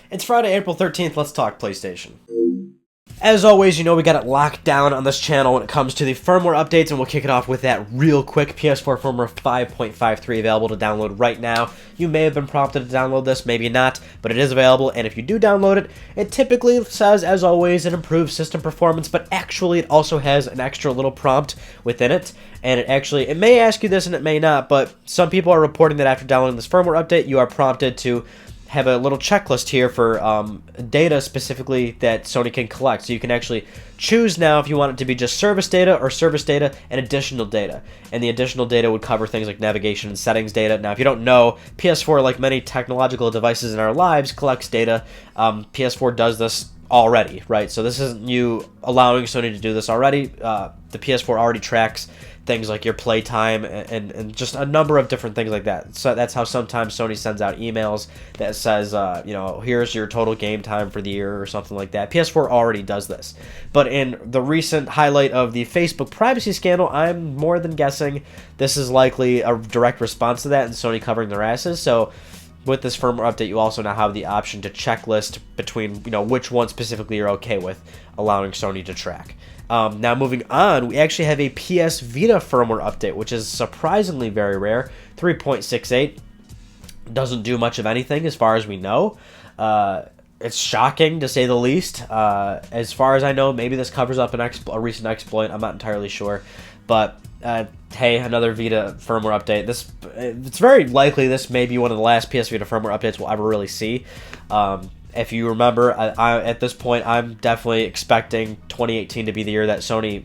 It's Friday, April 13th. Let's talk PlayStation. As always, you know we got it locked down on this channel when it comes to the firmware updates, and we'll kick it off with that real quick. PS4 Firmware 5.53 available to download right now. You may have been prompted to download this, maybe not, but it is available, and if you do download it, it typically says, as always, it improves system performance, but actually it also has an extra little prompt within it, and it may ask you this and it may not, but some people are reporting that after downloading this firmware update, you are prompted to have a little checklist here for data specifically that Sony can collect. So you can actually choose now if you want it to be just service data or service data and additional data. And the additional data would cover things like navigation and settings data. Now, if you don't know, PS4, like many technological devices in our lives, collects data. PS4 does this already, right? So this isn't you allowing Sony to do this already. The PS4 already tracks things like your playtime and just a number of different things like that. So that's how sometimes Sony sends out emails that says, here's your total game time for the year or something like that. PS4 already does this. But in the recent highlight of the Facebook privacy scandal, I'm more than guessing this is likely a direct response to that and Sony covering their asses. So with this firmware update, you also now have the option to checklist between, which one specifically you're okay with allowing Sony to track. Now moving on, we actually have a PS Vita firmware update, which is surprisingly very rare. 3.68 doesn't do much of anything as far as we know. It's shocking to say the least. As far as I know, maybe this covers up a recent exploit. I'm not entirely sure, but hey, another Vita firmware update. It's very likely this may be one of the last PS Vita firmware updates we'll ever really see. If you remember, at this point, I'm definitely expecting 2018 to be the year that Sony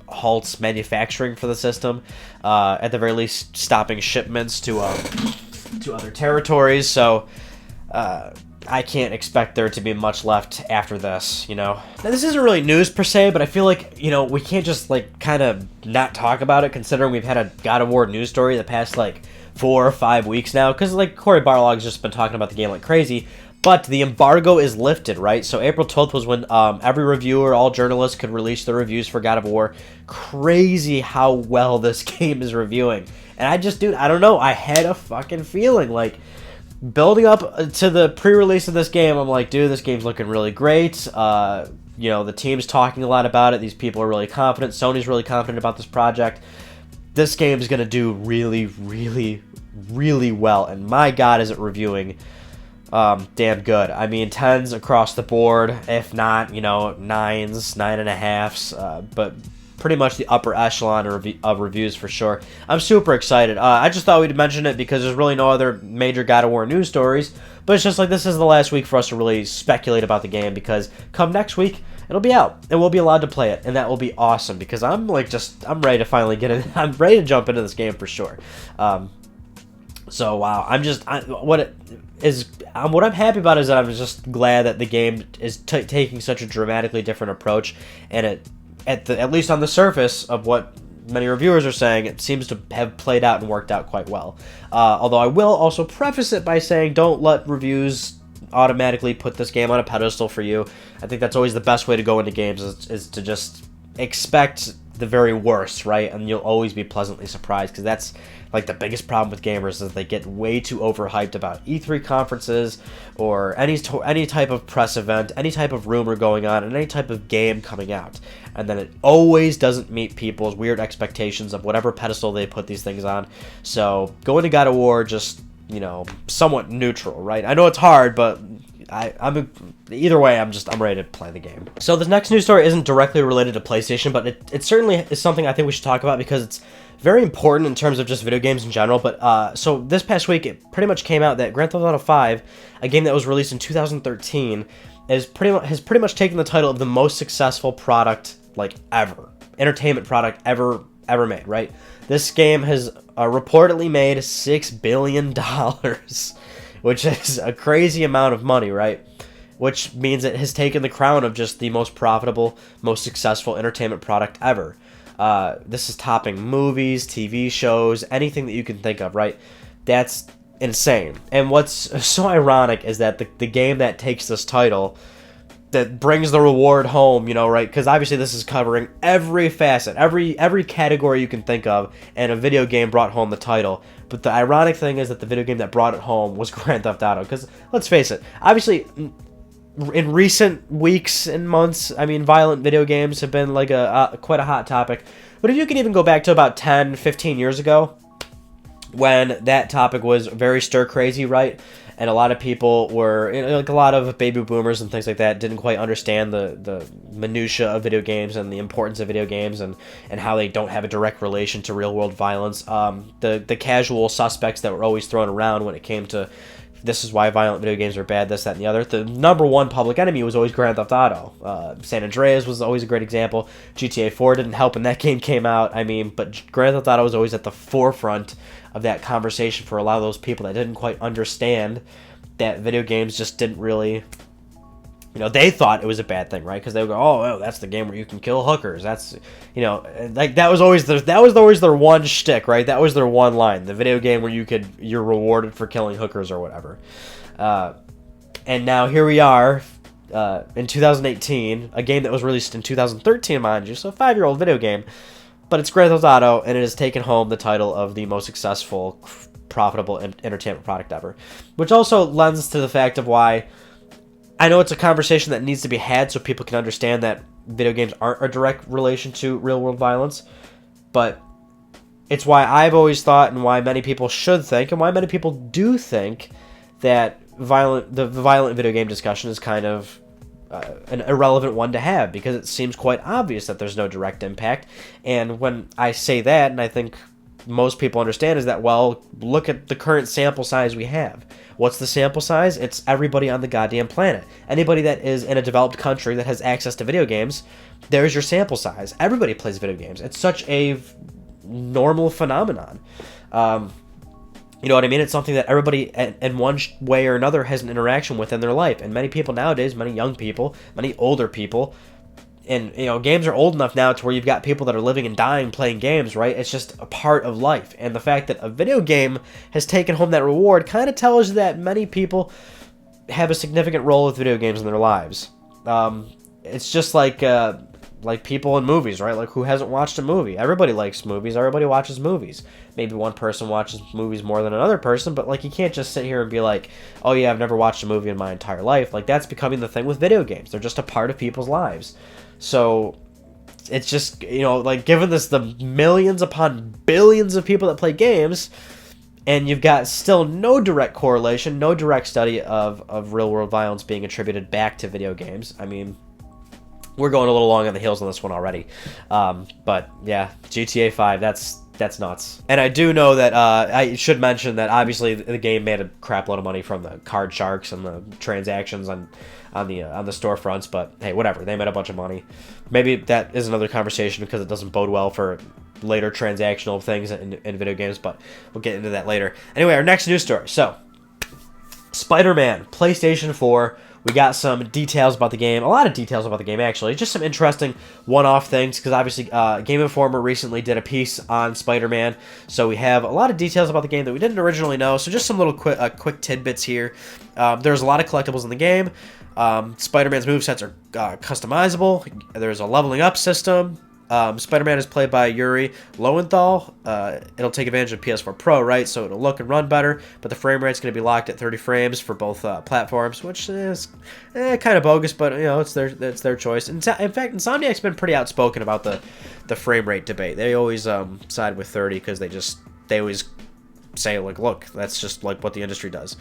halts manufacturing for the system. At the very least, stopping shipments to other territories. So I can't expect there to be much left after this. Now this isn't really news per se, but I feel like we can't just kind of not talk about it, considering we've had a God of War news story the past 4 or 5 weeks now. Because Corey Barlog's just been talking about the game like crazy. But the embargo is lifted, right? So April 12th was when every reviewer, all journalists could release their reviews for God of War. Crazy how well this game is reviewing. And I don't know. I had a fucking feeling, building up to the pre-release of this game, I'm like, dude, this game's looking really great. The team's talking a lot about it. These people are really confident. Sony's really confident about this project. This game is going to do really, really, really well. And my God, is it reviewing damn good. I mean, 10s across the board, if not, 9s, 9.5s, but pretty much the upper echelon of reviews for sure. I'm super excited. I just thought we'd mention it because there's really no other major God of War news stories, but it's just this is the last week for us to really speculate about the game, because come next week, it'll be out, and we'll be allowed to play it, and that will be awesome, because I'm I'm ready to finally get in. I'm ready to jump into this game for sure. So wow, what I'm happy about is that I'm just glad that the game is taking such a dramatically different approach, and at least on the surface of what many reviewers are saying, it seems to have played out and worked out quite well. Although I will also preface it by saying, don't let reviews automatically put this game on a pedestal for you. I think that's always the best way to go into games, is to just expect the very worst, right? And you'll always be pleasantly surprised, because that's the biggest problem with gamers, is they get way too overhyped about E3 conferences or any type of press event, any type of rumor going on, and any type of game coming out, and then it always doesn't meet people's weird expectations of whatever pedestal they put these things on. So going to God of War just somewhat neutral, right? I know it's hard, but either way, I'm ready to play the game. So this next news story isn't directly related to PlayStation, but it certainly is something I think we should talk about, because it's very important in terms of just video games in general. But so this past week, it pretty much came out that Grand Theft Auto 5, a game that was released in 2013, has pretty much taken the title of the most successful product ever, entertainment product ever made, right? This game has reportedly made $6 billion, which is a crazy amount of money, right? Which means it has taken the crown of just the most profitable, most successful entertainment product ever. This is topping movies, TV shows, anything that you can think of, right? That's insane. And what's so ironic is that the game that takes this title, that brings the reward home, right? Because obviously this is covering every facet, every category you can think of, and a video game brought home the title. But the ironic thing is that the video game that brought it home was Grand Theft Auto. Because let's face it, obviously in recent weeks and months, I mean, violent video games have been like quite a hot topic. But if you can even go back to about 10, 15 years ago, when that topic was very stir crazy, right? And a lot of people were, like a lot of baby boomers and things like that, didn't quite understand the minutia of video games and the importance of video games and how they don't have a direct relation to real world violence. The casual suspects that were always thrown around when it came to this is why violent video games are bad, this, that, and the other. The number one public enemy was always Grand Theft Auto. San Andreas was always a great example. GTA 4 didn't help when that game came out. I mean, but Grand Theft Auto was always at the forefront of that conversation for a lot of those people that didn't quite understand that video games just didn't really, they thought it was a bad thing, right? Because they would go, oh, that's the game where you can kill hookers. That's, like that was always their one shtick, right? That was their one line. The video game where you're rewarded for killing hookers or whatever. And now here we are in 2018, a game that was released in 2013, mind you, so a 5-year-old video game. But it's Grand Theft Auto, and it has taken home the title of the most successful, profitable entertainment product ever. Which also lends to the fact of why I know it's a conversation that needs to be had so people can understand that video games aren't a direct relation to real-world violence. But it's why I've always thought, and why many people should think, and why many people do think, that the violent video game discussion is kind of an irrelevant one to have, because it seems quite obvious that there's no direct impact. And when I say that, and I think most people understand, is that, well, look at the current sample size we have. What's the sample size? It's everybody on the goddamn planet. Anybody that is in a developed country that has access to video games, there's your sample size. Everybody plays video games. It's such a normal phenomenon. You know what I mean? It's something that everybody, in one way or another, has an interaction with in their life. And many people nowadays, many young people, many older people, and, games are old enough now to where you've got people that are living and dying playing games, right? It's just a part of life. And the fact that a video game has taken home that reward kind of tells you that many people have a significant role with video games in their lives. It's just like people in movies, right? Like, who hasn't watched a movie? Everybody likes movies. Everybody watches movies. Maybe one person watches movies more than another person, but, like, you can't just sit here and be like, oh, yeah, I've never watched a movie in my entire life. Like, that's becoming the thing with video games. They're just a part of people's lives. So it's just, like, given this the millions upon billions of people that play games, and you've got still no direct correlation, no direct study of real-world violence being attributed back to video games. I mean, we're going a little long on the heels on this one already. But, yeah, GTA 5, that's nuts. And I do know that, I should mention that obviously the game made a crap load of money from the card sharks and the transactions on the storefronts, but hey, whatever, they made a bunch of money. Maybe that is another conversation because it doesn't bode well for later transactional things in video games, but we'll get into that later. Anyway, our next news story. So, Spider-Man, PlayStation 4. We got some details about the game, a lot of details about the game, actually. Just some interesting one-off things, because obviously Gameinformer recently did a piece on Spider-Man, so we have a lot of details about the game that we didn't originally know, so just some little quick tidbits here. There's a lot of collectibles in the game. Spider-Man's movesets are customizable. There's a leveling up system. Spider-Man is played by Yuri Lowenthal. It'll take advantage of PS4 Pro, right? So it'll look and run better, but the frame rate's going to be locked at 30 frames for both platforms, which is kind of bogus, but it's their choice. In fact, Insomniac's been pretty outspoken about the frame rate debate. They always side with 30 because they always say, like, look, that's just like what the industry does.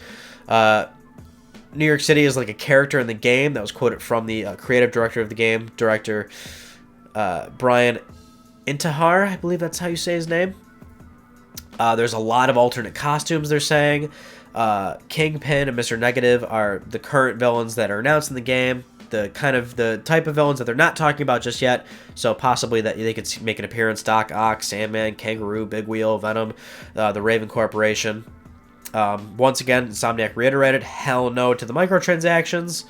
New York City is like a character in the game. That was quoted from the creative director of the game, director Brian Intihar, I believe that's how you say his name. There's a lot of alternate costumes, they're saying. Kingpin and Mr. Negative are the current villains that are announced in the game. The type of villains that they're not talking about just yet. So possibly that they could make an appearance: Doc Ock, Sandman, Kangaroo, Big Wheel, Venom, the Raven Corporation. Once again, Insomniac reiterated, hell no to the microtransactions.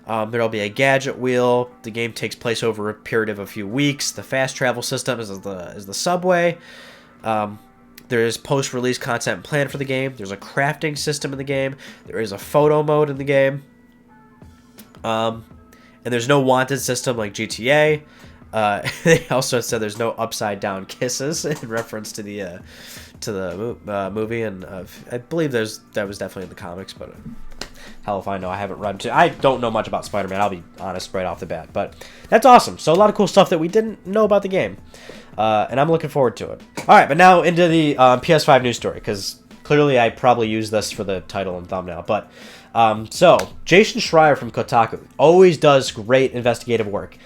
There'll be a gadget wheel. The game takes place over a period of a few weeks. The fast travel system is the subway. There is post-release content planned for the game. There's a crafting system in the game. There is a photo mode in the game. And there's no wanted system like GTA. They also said there's no upside-down kisses in reference to the movie, and I believe that was definitely in the comics, but Hell if I know. I haven't read. I don't know much about Spider-Man. I'll be honest right off the bat. But that's awesome. So a lot of cool stuff that we didn't know about the game. And I'm looking forward to it. All right, but now into the PS5 news story, because clearly I probably used this for the title and thumbnail. But so Jason Schreier from Kotaku always does great investigative work.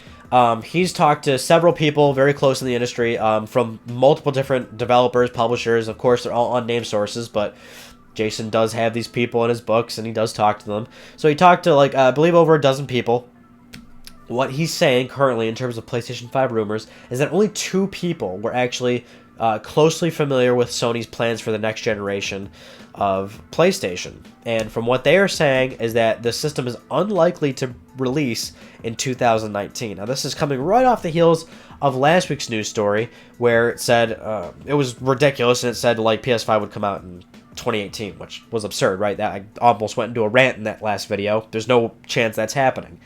He's talked to several people very close in the industry from multiple different developers, publishers. Of course, they're all unnamed sources, but Jason does have these people in his books, and he does talk to them. So he talked to, like, I believe over a dozen people. What he's saying currently in terms of PlayStation 5 rumors is that only 2 people were actually closely familiar with Sony's plans for the next generation of PlayStation. And from what they are saying is that the system is unlikely to release in 2019. Now, this is coming right off the heels of last week's news story where it said it was ridiculous, and it said like PS5 would come out in 2018, which was absurd, right? That I almost went into a rant in that last video. There's no chance that's happening.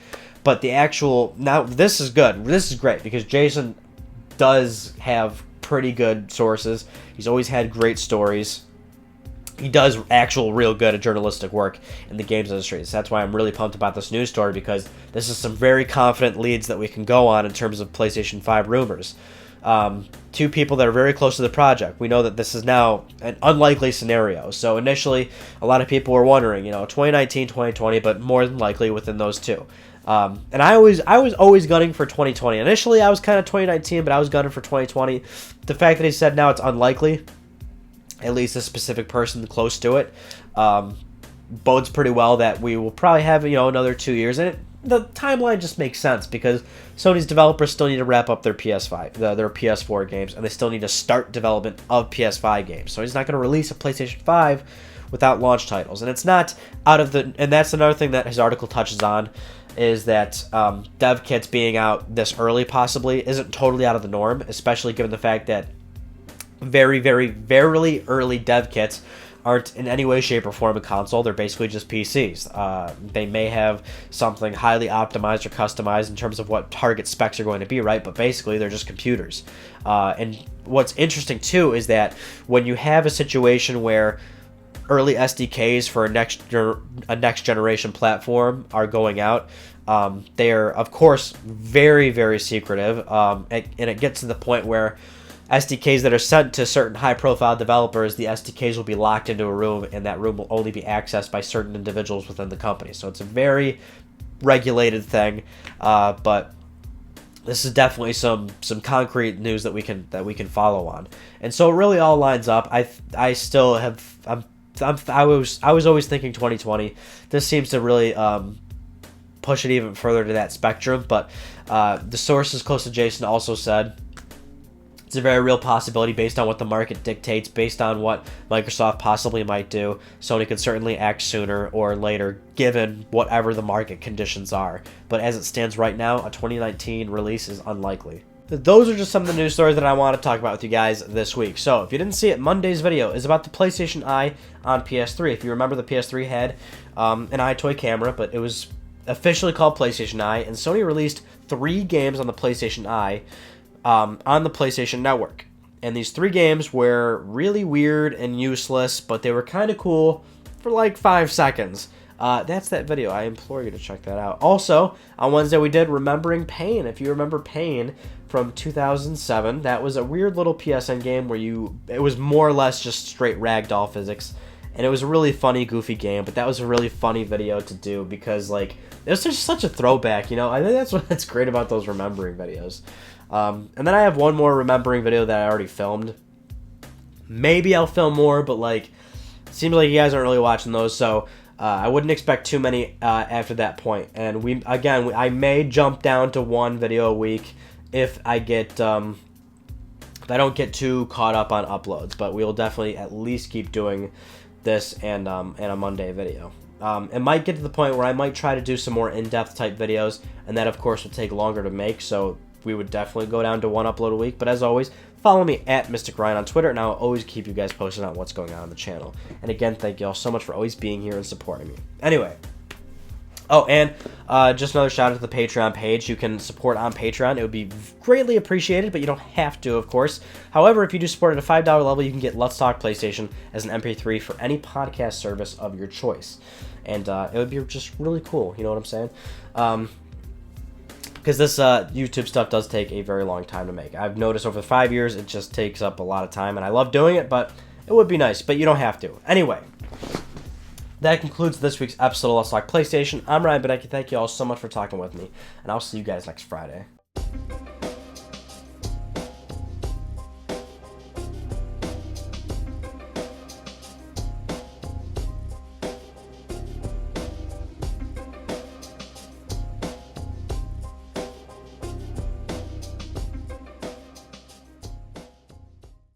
But the actual, now this is good. This is great because Jason does have pretty good sources. He's always had great stories. He does actual real good at journalistic work in the games industry. So that's why I'm really pumped about this news story, because this is some very confident leads that we can go on in terms of PlayStation 5 rumors. 2 people that are very close to the project. We know that this is now an unlikely scenario. So initially, a lot of people were wondering, 2019, 2020, but more than likely within those 2. And I was always gunning for 2020. Initially, I was kind of 2019, but I was gunning for 2020. The fact that he said now it's unlikely, at least a specific person close to it, bodes pretty well that we will probably have, another 2 years. And the timeline just makes sense because Sony's developers still need to wrap up their PS5, their PS4 games, and they still need to start development of PS5 games. So he's not going to release a PlayStation 5 without launch titles. And it's not out of the, and that's another thing that his article touches on, is that dev kits being out this early possibly isn't totally out of the norm, especially given the fact that very, very, very early dev kits aren't in any way, shape, or form a console. They're basically just PCs. They may have something highly optimized or customized in terms of what target specs are going to be, right? But basically, they're just computers. And what's interesting, too, is that when you have a situation where early SDKs for a next generation platform are going out, they are, of course, very, very secretive. And it gets to the point where SDKs that are sent to certain high-profile developers, the SDKs will be locked into a room, and that room will only be accessed by certain individuals within the company. So it's a very regulated thing, but this is definitely some concrete news that we can follow on. And so it really all lines up. I still have I was always thinking 2020. This seems to really push it even further to that spectrum. But the sources close to Jason also said it's a very real possibility based on what the market dictates, based on what Microsoft possibly might do. Sony could certainly act sooner or later, given whatever the market conditions are. But as it stands right now, a 2019 release is unlikely. Those are just some of the news stories that I want to talk about with you guys this week. So, if you didn't see it, Monday's video is about the PlayStation Eye on PS3. If you remember, the PS3 had an iToy camera, but it was officially called PlayStation Eye, and Sony released 3 games on the PlayStation Eye on the PlayStation Network. And these 3 games were really weird and useless, but they were kind of cool for like 5 seconds. That's that video. I implore you to check that out. Also, on Wednesday we did Remembering Pain. If you remember Pain from 2007, that was a weird little PSN game where it was more or less just straight ragdoll physics. And it was a really funny, goofy game, but that was a really funny video to do because, like, it was just such a throwback, I think that's great about those Remembering videos. And then I have one more Remembering video that I already filmed. Maybe I'll film more, but, like, it seems like you guys aren't really watching those, so I wouldn't expect too many after that point. And I may jump down to 1 video a week if I don't get too caught up on uploads, but we will definitely at least keep doing this and a Monday video. It might get to the point where I might try to do some more in-depth type videos, and that of course will take longer to make, so we would definitely go down to 1 upload a week. But as always, follow me at Mystic Ryan on Twitter, and I'll always keep you guys posted on what's going on the channel. And again, thank you all so much for always being here and supporting me. Anyway, and just another shout out to the Patreon page. You can support on Patreon. It would be greatly appreciated, but you don't have to, of course. However, if you do support at a $5 level, you can get Let's Talk PlayStation as an MP3 for any podcast service of your choice. and it would be just really cool, you know what I'm saying? Because this YouTube stuff does take a very long time to make. I've noticed over 5 years, it just takes up a lot of time, and I love doing it, but it would be nice, but you don't have to. Anyway, that concludes this week's episode of Let's Talk PlayStation. I'm Ryan Benecki. Thank you all so much for talking with me, and I'll see you guys next Friday.